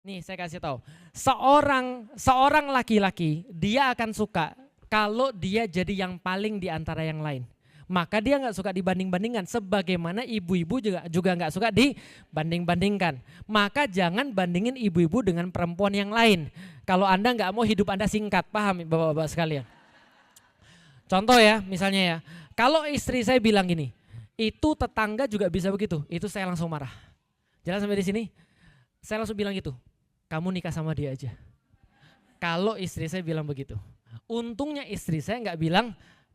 Nih saya kasih tahu, seorang laki-laki dia akan suka kalau dia jadi yang paling di antara yang lain. Maka dia nggak suka dibanding-bandingkan, sebagaimana ibu-ibu juga nggak suka dibanding-bandingkan. Maka jangan bandingin ibu-ibu dengan perempuan yang lain. Kalau Anda nggak mau hidup Anda singkat, paham bapak-bapak sekalian? Contoh ya, misalnya ya, kalau istri saya bilang gini, itu tetangga juga bisa begitu, itu saya langsung marah. Jalan sampai di sini, saya langsung bilang gitu, kamu nikah sama dia aja. Kalau istri saya bilang begitu, untungnya istri saya nggak bilang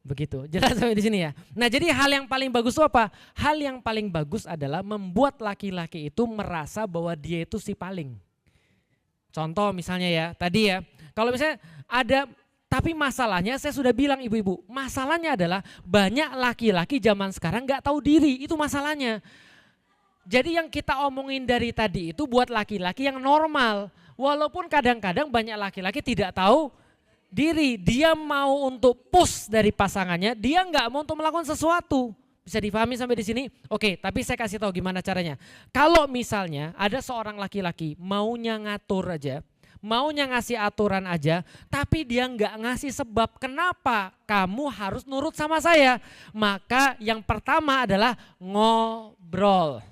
begitu. Jelas sampai di sini ya. Nah jadi hal yang paling bagus itu apa? Hal yang paling bagus adalah membuat laki-laki itu merasa bahwa dia itu si paling. Contoh misalnya ya, tadi ya, kalau misalnya ada, tapi masalahnya saya sudah bilang ibu-ibu, masalahnya adalah banyak laki-laki zaman sekarang nggak tahu diri, itu masalahnya. Jadi yang kita omongin dari tadi itu buat laki-laki yang normal. Walaupun kadang-kadang banyak laki-laki tidak tahu diri, dia mau untuk push dari pasangannya, dia nggak mau untuk melakukan sesuatu. Bisa difahami sampai di sini? Oke, tapi saya kasih tahu gimana caranya. Kalau misalnya ada seorang laki-laki maunya ngatur aja, maunya ngasih aturan aja, tapi dia nggak ngasih sebab kenapa kamu harus nurut sama saya. Maka yang pertama adalah ngobrol.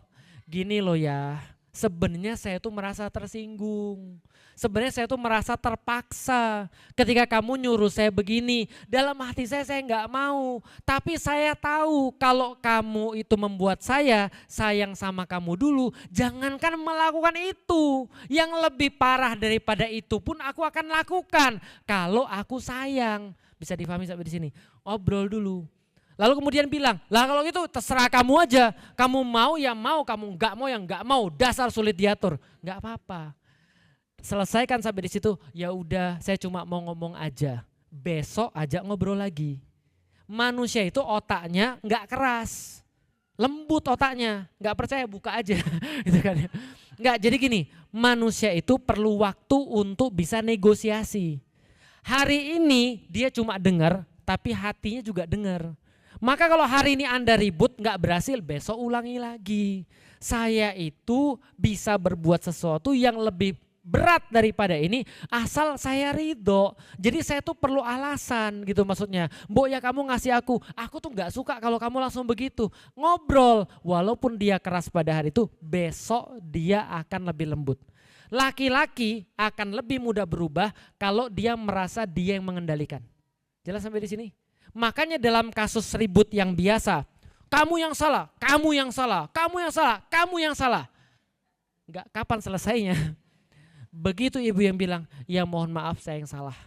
Gini loh ya, sebenarnya saya tuh merasa tersinggung. Sebenarnya saya tuh merasa terpaksa ketika kamu nyuruh saya begini. Dalam hati saya nggak mau. Tapi saya tahu kalau kamu itu membuat saya sayang sama kamu dulu. Jangankan melakukan itu. Yang lebih parah daripada itu pun aku akan lakukan. Kalau aku sayang. Bisa difahami sampai di sini. Obrol dulu. Lalu kemudian bilang, lah kalau gitu terserah kamu aja. Kamu mau ya mau, kamu nggak mau ya nggak mau. Dasar sulit diatur. Nggak apa-apa. Selesaikan sampai di situ, ya udah saya cuma mau ngomong aja. Besok ajak ngobrol lagi. Manusia itu otaknya nggak keras, lembut otaknya, nggak percaya buka aja, gitu kan? Nggak, jadi gini, manusia itu perlu waktu untuk bisa negosiasi. Hari ini dia cuma dengar, tapi hatinya juga dengar. Maka kalau hari ini Anda ribut nggak berhasil, besok ulangi lagi. Saya itu bisa berbuat sesuatu yang lebih berat daripada ini asal saya ridho. Jadi saya tuh perlu alasan gitu maksudnya. Mbok ya kamu ngasih aku tuh nggak suka kalau kamu langsung begitu. Ngobrol, walaupun dia keras pada hari itu, besok dia akan lebih lembut. Laki-laki akan lebih mudah berubah kalau dia merasa dia yang mengendalikan. Jelas sampai di sini? Makanya dalam kasus ribut yang biasa, kamu yang salah, kamu yang salah, kamu yang salah, kamu yang salah. Enggak, kapan selesainya? Begitu ibu yang bilang, ya mohon maaf saya yang salah.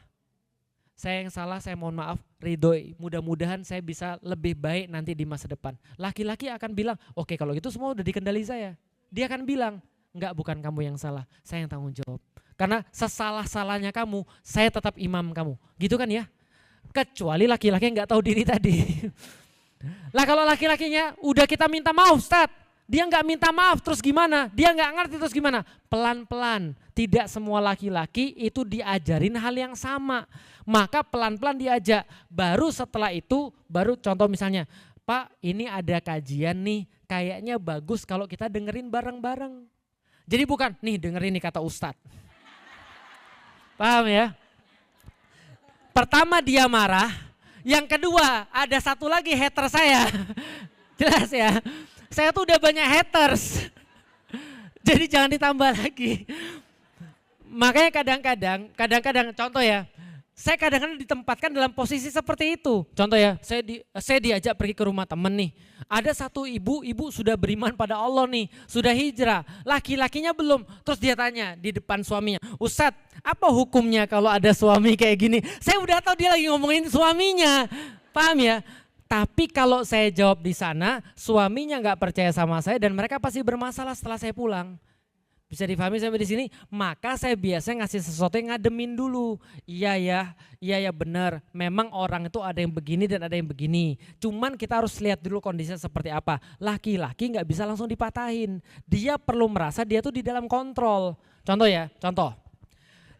Saya yang salah, saya mohon maaf, ridhoi. Mudah-mudahan saya bisa lebih baik nanti di masa depan. Laki-laki akan bilang, oke kalau gitu semua udah dikendali saya. Dia akan bilang, enggak bukan kamu yang salah, saya yang tanggung jawab. Karena sesalah-salahnya kamu, saya tetap imam kamu. Gitu kan ya? Kecuali laki-laki yang enggak tahu diri tadi. Lah kalau laki-lakinya udah kita minta maaf Ustaz, dia nggak minta maaf terus gimana? Dia nggak ngerti terus gimana? Pelan-pelan. Tidak semua laki-laki itu diajarin hal yang sama. Maka pelan-pelan diajak. Baru setelah itu, baru contoh misalnya, Pak ini ada kajian nih, kayaknya bagus kalau kita dengerin bareng-bareng. Jadi bukan, nih dengerin nih kata Ustadz. Paham ya? Pertama dia marah, yang kedua ada satu lagi hater saya. Jelas ya? Saya tuh udah banyak haters. Jadi jangan ditambah lagi. Makanya kadang-kadang contoh ya, saya kadang-kadang ditempatkan dalam posisi seperti itu. Contoh ya, saya diajak pergi ke rumah temen nih. Ada satu ibu sudah beriman pada Allah nih, sudah hijrah. Laki-lakinya belum. Terus dia tanya di depan suaminya, Ustadz apa hukumnya kalau ada suami kayak gini? Saya udah tahu dia lagi ngomongin suaminya. Paham ya? Tapi kalau saya jawab di sana, suaminya nggak percaya sama saya dan mereka pasti bermasalah setelah saya pulang. Bisa difahami sampai di sini? Maka saya biasanya ngasih sesuatu yang ngademin dulu. Iya ya benar. Memang orang itu ada yang begini dan ada yang begini. Cuman kita harus lihat dulu kondisinya seperti apa. Laki-laki nggak bisa langsung dipatahin. Dia perlu merasa dia tuh di dalam kontrol. Contoh ya, contoh.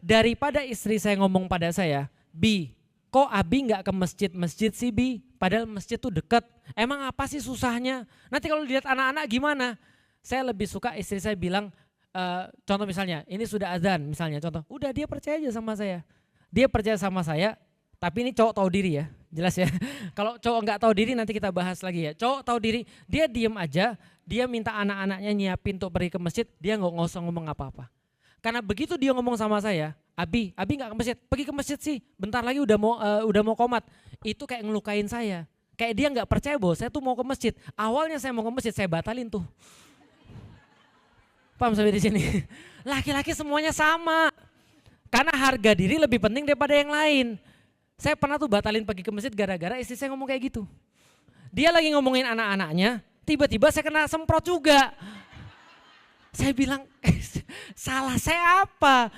Daripada istri saya ngomong pada saya, Bi, kok Abi nggak ke masjid sih Bi? Padahal masjid tuh dekat. Emang apa sih susahnya? Nanti kalau lihat anak-anak gimana? Saya lebih suka istri saya bilang, contoh misalnya, ini sudah azan misalnya contoh, udah dia percaya aja sama saya. Dia percaya sama saya, tapi ini cowok tahu diri ya, jelas ya. Kalau cowok nggak tahu diri nanti kita bahas lagi ya. Cowok tahu diri, dia diem aja, dia minta anak-anaknya nyiapin untuk pergi ke masjid, dia nggak usah ngomong apa-apa. Karena begitu dia ngomong sama saya, Abi nggak ke masjid, pergi ke masjid sih, bentar lagi udah mau komat. Itu kayak ngelukain saya. Kayak dia nggak percaya bahwa saya tuh mau ke masjid. Awalnya saya mau ke masjid, saya batalin tuh. Paham sampai di sini? Laki-laki semuanya sama. Karena harga diri lebih penting daripada yang lain. Saya pernah tuh batalin pergi ke masjid gara-gara istri saya ngomong kayak gitu. Dia lagi ngomongin anak-anaknya, tiba-tiba saya kena semprot juga. Saya bilang, salah saya apa?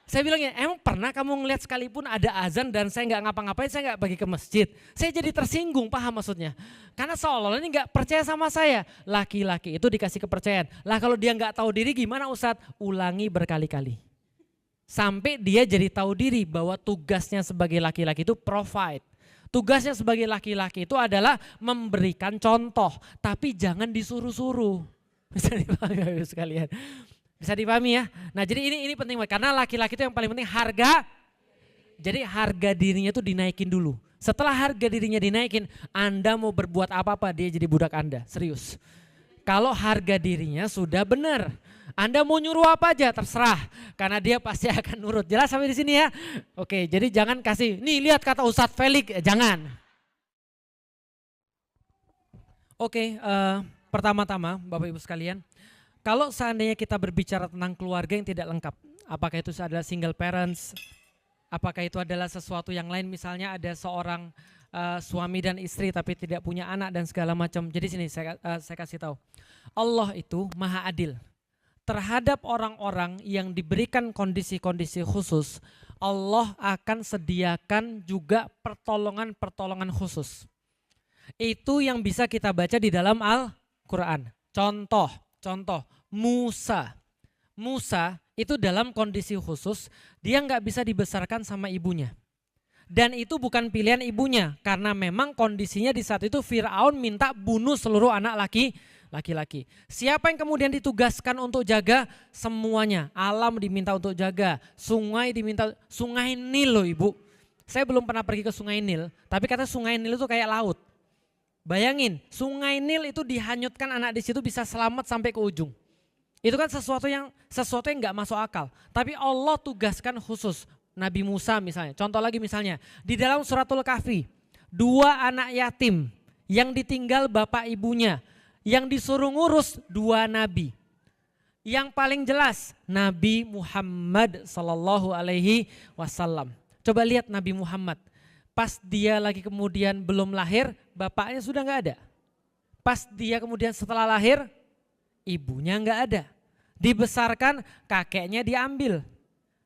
Saya bilang ya, emang pernah kamu ngeliat sekalipun ada azan dan saya nggak ngapa-ngapain, saya nggak pergi ke masjid. Saya jadi tersinggung, paham maksudnya? Karena seolah-olah ini nggak percaya sama saya. Laki-laki itu dikasih kepercayaan. Lah kalau dia nggak tahu diri gimana Ustadz? Ulangi berkali-kali. Sampai dia jadi tahu diri bahwa tugasnya sebagai laki-laki itu provide. Tugasnya sebagai laki-laki itu adalah memberikan contoh, tapi jangan disuruh-suruh. Bisa dipahami sekalian. Bisa dipahami ya. Nah jadi ini penting banget karena laki-laki itu yang paling penting harga. Jadi harga dirinya itu dinaikin dulu. Setelah harga dirinya dinaikin, Anda mau berbuat apa-apa dia jadi budak Anda, serius. Kalau harga dirinya sudah benar, Anda mau nyuruh apa aja terserah, karena dia pasti akan nurut. Jelas sampai di sini ya? Oke, jadi jangan kasih, nih lihat kata Ustadz Felix, jangan. Oke, pertama-tama Bapak Ibu sekalian, kalau seandainya kita berbicara tentang keluarga yang tidak lengkap, apakah itu adalah single parents, apakah itu adalah sesuatu yang lain, misalnya ada seorang suami dan istri tapi tidak punya anak dan segala macam. Jadi sini saya kasih tahu, Allah itu maha adil. Terhadap orang-orang yang diberikan kondisi-kondisi khusus, Allah akan sediakan juga pertolongan-pertolongan khusus. Itu yang bisa kita baca di dalam Al-Quran. Contoh, Musa itu dalam kondisi khusus, dia nggak bisa dibesarkan sama ibunya. Dan itu bukan pilihan ibunya, karena memang kondisinya di saat itu Fir'aun minta bunuh seluruh anak laki-laki. Siapa yang kemudian ditugaskan untuk jaga? Semuanya. Alam diminta untuk jaga, sungai diminta, Sungai Nil loh Ibu. Saya belum pernah pergi ke Sungai Nil, tapi kata Sungai Nil itu kayak laut. Bayangin, Sungai Nil itu dihanyutkan anak di situ bisa selamat sampai ke ujung. Itu kan sesuatu yang nggak masuk akal. Tapi Allah tugaskan khusus Nabi Musa misalnya. Contoh lagi misalnya di dalam Suratul Kahfi, 2 anak yatim yang ditinggal bapak ibunya, yang disuruh ngurus 2 nabi. Yang paling jelas Nabi Muhammad Sallallahu Alaihi Wasallam. Coba lihat Nabi Muhammad. Pas dia lagi kemudian belum lahir, bapaknya sudah nggak ada. Pas dia kemudian setelah lahir, ibunya nggak ada. Dibesarkan, kakeknya diambil.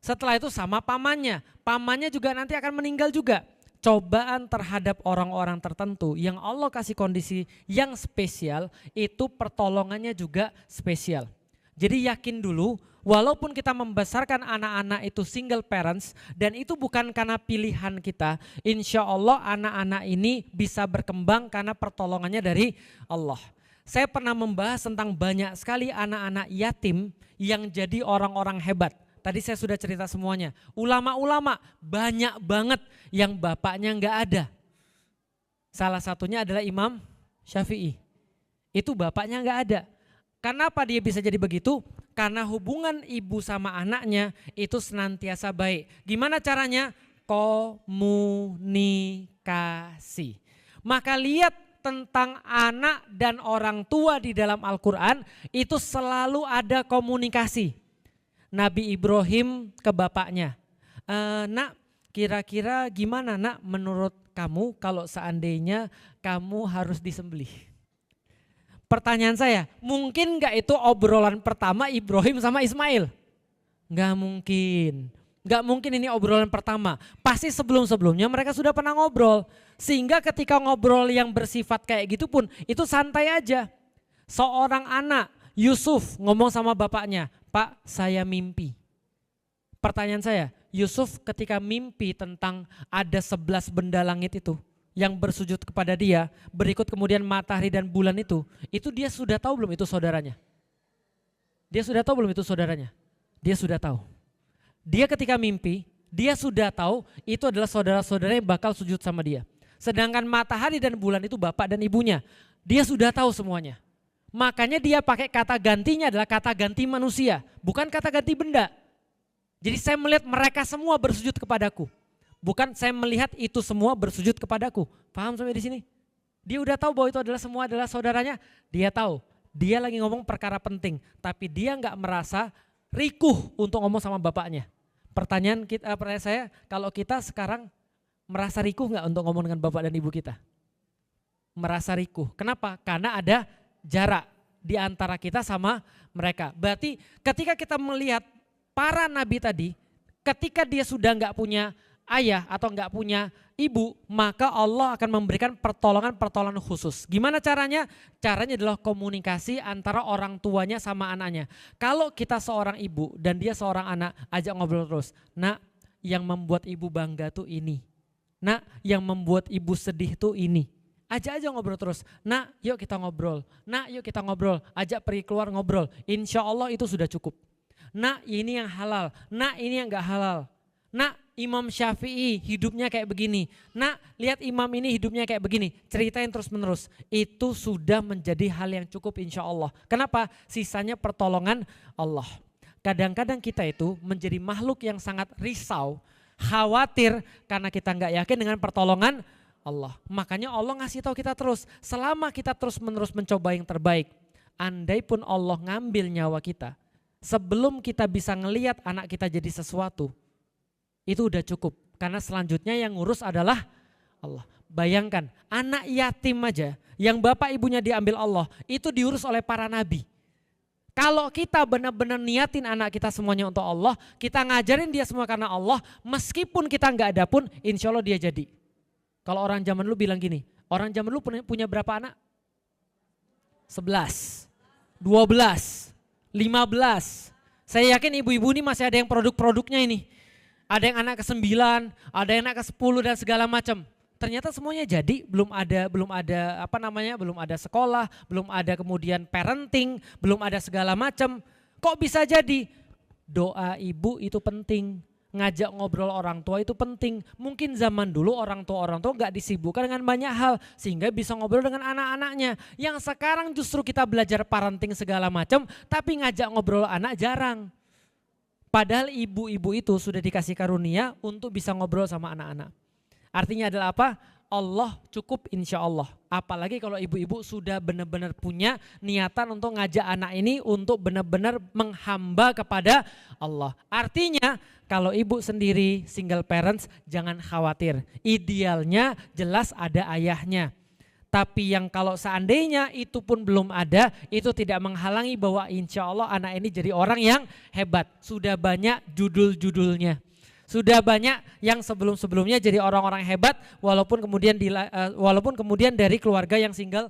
Setelah itu sama pamannya juga nanti akan meninggal juga. Cobaan terhadap orang-orang tertentu yang Allah kasih kondisi yang spesial, itu pertolongannya juga spesial. Jadi yakin dulu, walaupun kita membesarkan anak-anak itu single parents dan itu bukan karena pilihan kita, insya Allah anak-anak ini bisa berkembang karena pertolongannya dari Allah. Saya pernah membahas tentang banyak sekali anak-anak yatim yang jadi orang-orang hebat. Tadi saya sudah cerita semuanya. Ulama-ulama banyak banget yang bapaknya nggak ada. Salah satunya adalah Imam Syafi'i. Itu bapaknya nggak ada. Kenapa dia bisa jadi begitu? Karena hubungan ibu sama anaknya itu senantiasa baik. Gimana caranya? Komunikasi. Maka lihat tentang anak dan orang tua di dalam Al-Quran itu selalu ada komunikasi. Nabi Ibrahim ke bapaknya, nak kira-kira gimana nak menurut kamu kalau seandainya kamu harus disembelih? Pertanyaan saya, mungkin gak itu obrolan pertama Ibrahim sama Ismail? Gak mungkin. Gak mungkin ini obrolan pertama. Pasti sebelum-sebelumnya mereka sudah pernah ngobrol. Sehingga ketika ngobrol yang bersifat kayak gitu pun itu santai aja. Seorang anak Yusuf ngomong sama bapaknya, Pak saya mimpi. Pertanyaan saya, Yusuf ketika mimpi tentang ada 11 benda langit itu yang bersujud kepada dia, berikut kemudian matahari dan bulan itu dia sudah tahu belum itu saudaranya? Dia sudah tahu belum itu saudaranya? Dia sudah tahu. Dia ketika mimpi, dia sudah tahu itu adalah saudara-saudaranya yang bakal sujud sama dia. Sedangkan matahari dan bulan itu bapak dan ibunya. Dia sudah tahu semuanya. Makanya dia pakai kata gantinya adalah kata ganti manusia, bukan kata ganti benda. Jadi saya melihat mereka semua bersujud kepadaku. Bukan saya melihat itu semua bersujud kepadaku. Paham sampai di sini? Dia udah tahu bahwa itu adalah semua adalah saudaranya. Dia tahu. Dia lagi ngomong perkara penting. Tapi dia nggak merasa rikuh untuk ngomong sama bapaknya. Pertanyaan saya, kalau kita sekarang merasa rikuh nggak untuk ngomong dengan bapak dan ibu kita? Merasa rikuh. Kenapa? Karena ada jarak di antara kita sama mereka. Berarti ketika kita melihat para nabi tadi, ketika dia sudah nggak punya ayah atau nggak punya ibu, maka Allah akan memberikan pertolongan khusus. Gimana caranya? Caranya adalah komunikasi antara orang tuanya sama anaknya. Kalau kita seorang ibu dan dia seorang anak, ajak ngobrol terus. Nak, yang membuat ibu bangga tuh ini. Nak, yang membuat ibu sedih tuh ini. Ajak aja ngobrol terus. Nak, yuk kita ngobrol. Nak, yuk kita ngobrol. Ajak pergi keluar ngobrol. Insya Allah itu sudah cukup. Nak, ini yang halal. Nak, ini yang gak halal. Nak, Imam Syafi'i hidupnya kayak begini. Nak, lihat imam ini hidupnya kayak begini. Ceritain terus menerus. Itu sudah menjadi hal yang cukup insya Allah. Kenapa? Sisanya pertolongan Allah. Kadang-kadang kita itu menjadi makhluk yang sangat risau, khawatir karena kita nggak yakin dengan pertolongan Allah. Makanya Allah ngasih tahu kita terus. Selama kita terus menerus mencoba yang terbaik. Andai pun Allah ngambil nyawa kita. Sebelum kita bisa ngelihat anak kita jadi sesuatu. Itu udah cukup. Karena selanjutnya yang ngurus adalah Allah. Bayangkan anak yatim aja yang bapak ibunya diambil Allah. Itu diurus oleh para nabi. Kalau kita benar-benar niatin anak kita semuanya untuk Allah. Kita ngajarin dia semua karena Allah. Meskipun kita nggak ada pun insya Allah dia jadi. Kalau orang zaman dulu bilang gini. Orang zaman dulu punya berapa anak? 11, 12, 15. Saya yakin ibu-ibu ini masih ada yang produk-produknya ini. Ada yang anak ke-9, ada yang anak ke-10 dan segala macam. Ternyata semuanya jadi, belum ada sekolah, belum ada kemudian parenting, belum ada segala macam. Kok bisa jadi? Doa ibu itu penting. Ngajak ngobrol orang tua itu penting. Mungkin zaman dulu orang tua gak disibukkan dengan banyak hal sehingga bisa ngobrol dengan anak-anaknya. Yang sekarang justru kita belajar parenting segala macam tapi ngajak ngobrol anak jarang. Padahal ibu-ibu itu sudah dikasih karunia untuk bisa ngobrol sama anak-anak. Artinya adalah apa? Allah cukup insya Allah. Apalagi kalau ibu-ibu sudah benar-benar punya niatan untuk ngajak anak ini untuk benar-benar menghamba kepada Allah. Artinya kalau ibu sendiri single parents jangan khawatir. Idealnya jelas ada ayahnya. Tapi yang kalau seandainya itu pun belum ada, itu tidak menghalangi bahwa insya Allah anak ini jadi orang yang hebat. Sudah banyak judul-judulnya. Sudah banyak yang sebelum-sebelumnya jadi orang-orang hebat walaupun kemudian dari keluarga yang single